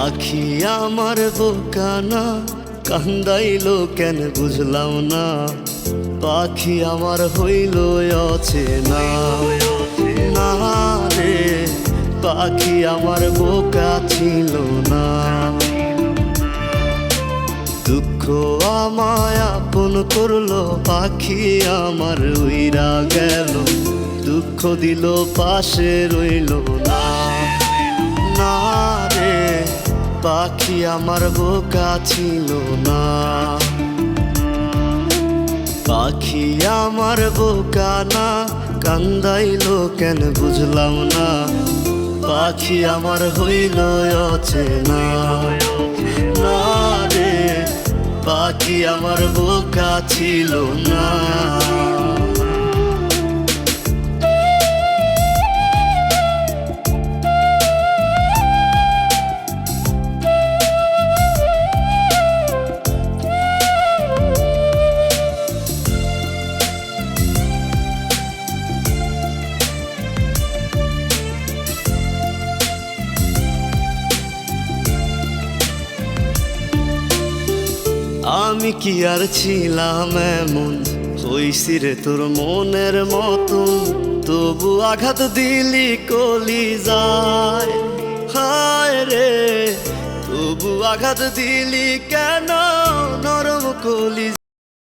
পাখি আমার বোকা না, কান্দাইলো কেন বুঝলাম না। পাখি আমার হইল অচেনা না রে, পাখি আমার বোকা ছিল না। দুঃখ আমায় আপন করলো, পাখি আমার উইরা গেল। দুঃখ দিল পাশে রইল না না রে, পাখি আমার বোকা ছিল না। পাখি আমার বোকা না, কান্দাইলো কেন বুঝলাম না। পাখি আমার হইল অচেনা না রে, পাখি আমার বোকা ছিল না। আমি কি আর ছিলাম এমন, হইছি রে তোর মনের মতন। তবু আঘাত দিলি কলিজায়, হায় রে তবু আঘাত দিলি কেন নরম কলিজায়।